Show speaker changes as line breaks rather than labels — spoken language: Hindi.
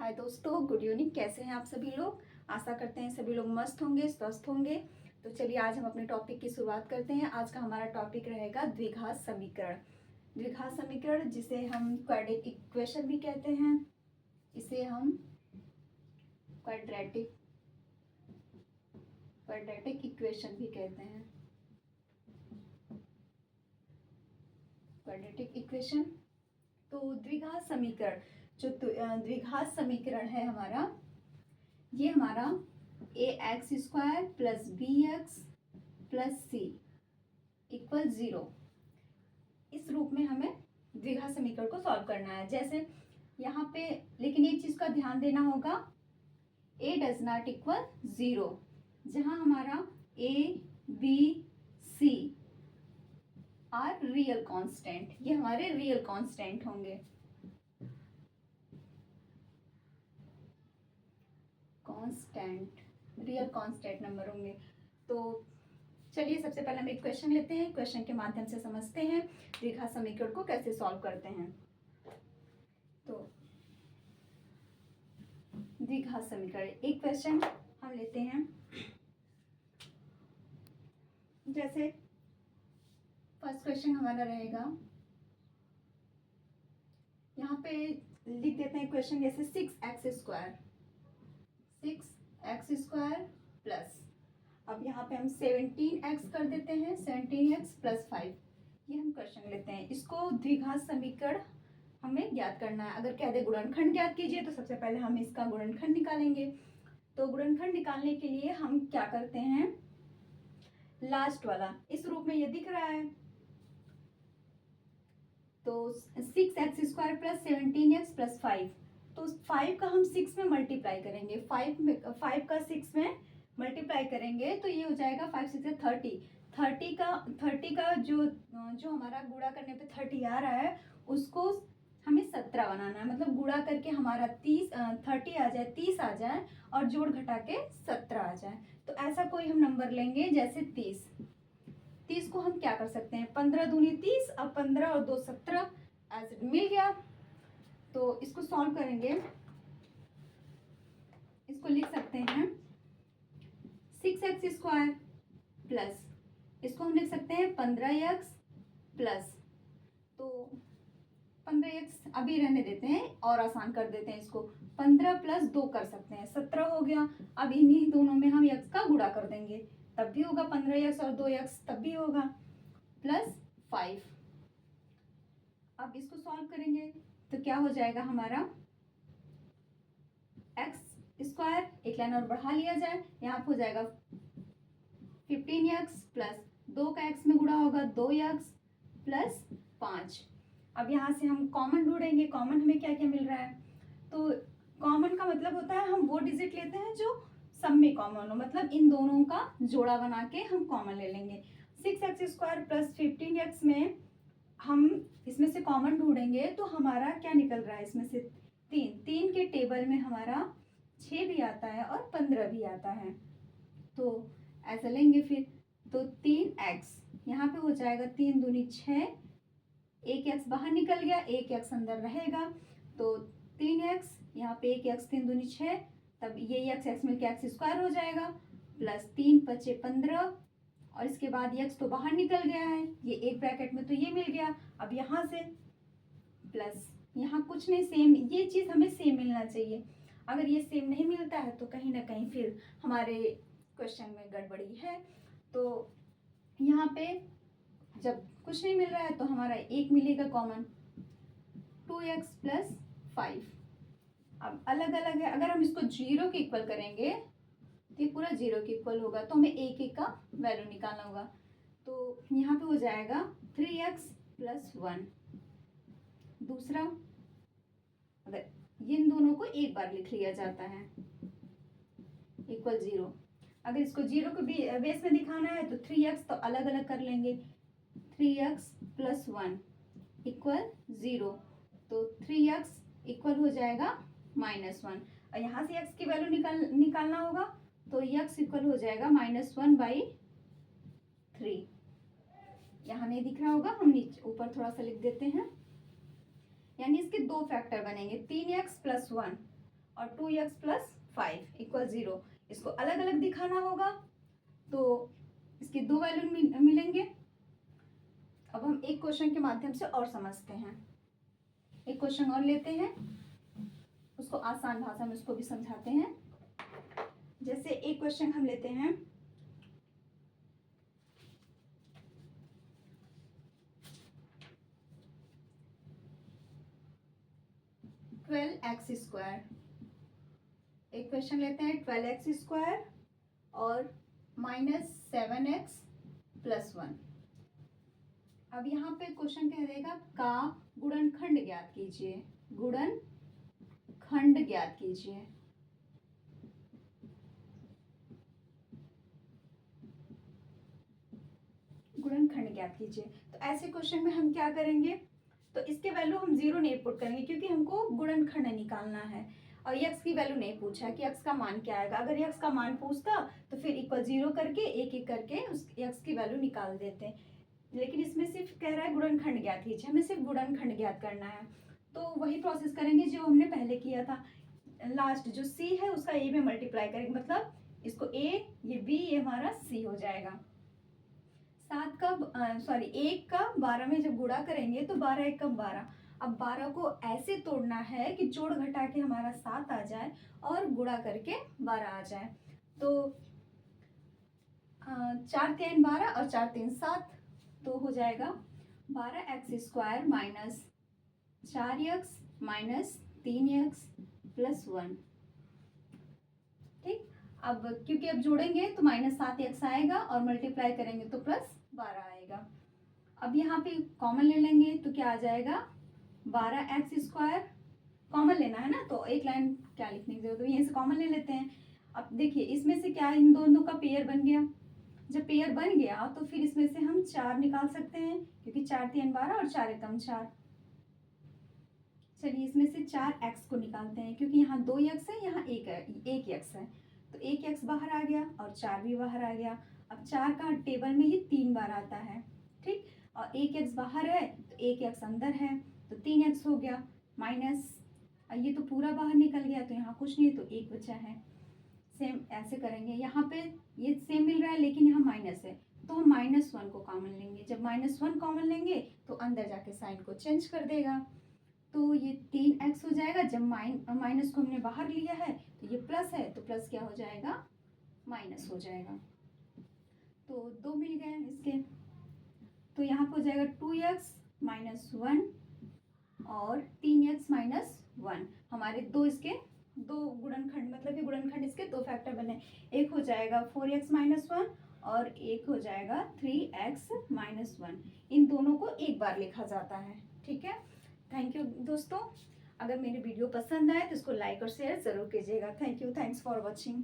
हाय दोस्तों, गुड इवनिंग। कैसे हैं आप सभी लोग? आशा करते हैं सभी लोग मस्त होंगे, स्वस्थ होंगे। तो चलिए आज हम अपने टॉपिक की शुरुआत करते हैं। आज का हमारा टॉपिक रहेगा द्विघात समीकरण। द्विघात समीकरण जिसे हम क्वाड्रेटिक इक्वेशन भी कहते हैं, इसे हम क्वाड्रेटिक क्वाड्रेटिक इक्वेशन भी कहते हैं। Quadratic equation. तो द्विघात समीकरण, जो द्विघात समीकरण है हमारा, ये हमारा ax² plus bx plus c equal 0, इस रूप में हमें द्विघात समीकरण को सॉल्व करना है। जैसे यहाँ पे, लेकिन एक चीज का ध्यान देना होगा, a डज नॉट इक्वल 0, जहां हमारा a b c are real constant, ये हमारे रियल कांस्टेंट होंगे। कांस्टेंट, रियल कांस्टेंट नंबर होंगे। तो चलिए सबसे पहले हम एक क्वेश्चन लेते हैं, क्वेश्चन के माध्यम से समझते हैं द्विघात समीकरण को कैसे सॉल्व करते हैं। तो द्विघात समीकरण, एक क्वेश्चन हम लेते हैं। जैसे फर्स्ट क्वेश्चन हमारा रहेगा, यहाँ पे लिख देते हैं क्वेश्चन जैसे 6x² प्लस, अब यहाँ पे हम 17x कर देते हैं, 17x प्लस 5, ये हम क्वेश्चन लेते हैं। इसको द्विघात समीकरण हमें ज्ञात करना है। अगर कह दे गुणनखंड ज्ञात कीजिए तो सबसे पहले हम इसका गुणनखंड निकालेंगे। तो गुणनखंड निकालने के लिए हम क्या करते हैं, लास्ट वाला इस रूप में ये दिख रहा है, तो 6x² प्लस 17x प्लस 5, तो 5 का हम 6 में मल्टीप्लाई करेंगे, 5 का 6 में मल्टीप्लाई करेंगे तो ये हो जाएगा 5 6 30, 30 का जो हमारा गुणा करने पे 30 आ रहा है, उसको हमें 17 बनाना है। मतलब गुणा करके हमारा 30 आ जाए, 30 आ जाए और जोड़ घटा के 17 आ जाए। तो ऐसा कोई हम नंबर लेंगे जैसे 30 को हम क्या कर सकते हैं, 15 दूनी 30, अब 15 और 2 17, एज इट मिल गया। तो इसको सॉल्व करेंगे, इसको लिख सकते हैं 6x² प्लस, इसको हम लिख सकते हैं 15x प्लस, तो 15x अभी रहने देते हैं और आसान कर देते हैं इसको, 15 प्लस 2 कर सकते हैं, 17 हो गया। अब इन्हीं दोनों में हम x का गुणा कर देंगे, तब भी होगा 15x, और 2x तब भी होगा, प्लस 5। अब इसको सॉल्व करेंगे तो क्या हो जाएगा हमारा, x², एक लाइन और बढ़ा लिया जाए, यहाँ पे हो जाएगा 15x प्लस 2 का x में गुणा होगा 2x प्लस 5। अब यहाँ से हम कॉमन ढूंढेंगे, कॉमन हमें क्या क्या मिल रहा है। तो कॉमन का मतलब होता है हम वो डिजिट लेते हैं जो सब में कॉमन हो, मतलब इन दोनों का जोड़ा बना के हम कॉमन ले लेंगे। 6x² प्लस 15x में हम इसमें से कॉमन ढूंढेंगे तो हमारा क्या निकल रहा है, इसमें से 3 के टेबल में हमारा 6 भी आता है और 15 भी आता है, तो ऐसा लेंगे फिर। तो 3x यहाँ पे हो जाएगा, 3 दूनी 6, एक x बाहर निकल गया, एक x अंदर रहेगा, तो 3x, यहाँ पे एक x, 3 दूनी 6, तब ये x मिलके x² हो जाएगा, प्लस 3 5 15, और इसके बाद x तो बाहर निकल गया है, ये एक ब्रैकेट में, तो ये मिल गया। अब यहाँ से प्लस, यहाँ कुछ नहीं, सेम, ये चीज़ हमें सेम मिलना चाहिए। अगर ये सेम नहीं मिलता है तो कहीं ना कहीं फिर हमारे क्वेश्चन में गड़बड़ी है। तो यहाँ पे जब कुछ नहीं मिल रहा है तो हमारा एक मिलेगा कॉमन, 2x प्लस 5। अब अलग अलग है, अगर हम इसको 0 के इक्वल करेंगे तो ये पूरा 0 के इक्वल होगा, तो हमें एक एक का वैल्यू निकालना होगा। तो यहाँ पे हो जाएगा 3x प्लस 1। दूसरा, अगर इन दोनों को एक बार लिख लिया जाता है, इक्वल 0। अगर इसको 0 के बेस में दिखाना है तो 3x तो अलग अलग कर लेंगे, 3x प्लस 1 इक्वल 0, तो 3x इक्वल हो जाएगा -1, और यहाँ से x की वैल्यू निकालना होगा, तो x इक्वल हो जाएगा -1/3। यहाँ नहीं दिख रहा होगा, हम नीचे ऊपर थोड़ा सा लिख देते हैं, यानी इसके दो फैक्टर बनेंगे, 3x प्लस 1 और 2x प्लस 5 इक्वल 0। इसको अलग अलग दिखाना होगा तो इसकी दो वैल्यू मिलेंगे। अब हम एक क्वेश्चन के माध्यम से और समझते हैं। एक क्वेश्चन और लेते हैं, उसको आसान भाषा में उसको भी समझाते हैं। जैसे एक क्वेश्चन हम लेते हैं, (12x²). एक क्वेश्चन लेते हैं 12x² और -7x + 1। अब यहाँ पे क्वेश्चन कह देगा का गुणनखंड ज्ञात कीजिए। गुणनखंड ज्ञात कीजिए। गुणनखंड ज्ञात कीजिए। तो ऐसे क्वेश्चन में हम क्या करेंगे, तो इसके वैल्यू हम 0 नहीं पुट करेंगे क्योंकि हमको गुणनखंड निकालना है और x की वैल्यू नहीं पूछा है कि x का मान क्या आएगा। अगर x का मान पूछता तो फिर इक्वल 0 करके एक एक करके उस x की वैल्यू निकाल देते, लेकिन इसमें सिर्फ कह रहा है गुणनखंड ज्ञात कीजिए, हमें सिर्फ गुणनखंड ज्ञात करना है। तो वही प्रोसेस करेंगे जो हमने पहले किया था। लास्ट जो c है उसका a में मल्टीप्लाई करेंगे, मतलब इसको a, ये b, ये हमारा c हो जाएगा। 1 का 12 में जब गुणा करेंगे तो 12 1 का 12। अब 12 को ऐसे तोड़ना है कि जोड़ घटा के हमारा 7 आ जाए और गुणा करके 12 आ जाए। तो 4 3 12 और 4 3 7, तो हो जाएगा 12x² - 4x - 3x + 1। ठीक, अब क्योंकि अब जोड़ेंगे तो -7x आएगा और मल्टीप्लाई करेंगे तो +12 आएगा। अब यहाँ पे कॉमन ले लेंगे तो क्या आ जाएगा, 12x² कॉमन लेना है ना, तो एक लाइन क्या लिखने की जरूरत, तो यहीं से कॉमन ले लेते हैं। अब देखिए इसमें से क्या इन दोनों का पेयर बन गया। जब पेयर बन गया तो फिर इसमें से हम 4 निकाल सकते हैं क्योंकि 4 3 12 और 4 1 4। चलिए इसमें से 4x को निकालते हैं क्योंकि यहाँ 2x है, यहाँ 1 x है, तो 1 x बाहर आ गया और 4 भी बाहर आ गया। अब 4 का टेबल में ही 3 बार आता है, ठीक, और 1 x बाहर है तो 1 x अंदर है, तो 3x हो गया माइनस, ये तो पूरा बाहर निकल गया तो यहाँ कुछ नहीं, तो 1 बचा है। सेम ऐसे करेंगे, यहाँ पे ये सेम मिल रहा है लेकिन यहाँ माइनस है तो हम -1 को कॉमन लेंगे। जब -1 कॉमन लेंगे तो अंदर जाके साइन को चेंज कर देगा, तो ये 3x हो जाएगा। जब माइनस को हमने बाहर लिया है तो ये प्लस है, तो प्लस क्या हो जाएगा, माइनस हो जाएगा। तो 2 मिल गए इसके, तो यहाँ पर हो जाएगा 2x - 1 और 3x - 1। हमारे दो इसके दो गुणनखंड, मतलब कि गुणनखंड इसके दो फैक्टर बने, एक हो जाएगा 4x - 1 और एक हो जाएगा 3x - 1। इन दोनों को एक बार लिखा जाता है। ठीक है, थैंक यू दोस्तों। अगर मेरी वीडियो पसंद आए तो इसको लाइक और शेयर ज़रूर कीजिएगा। Thank you, thanks for watching.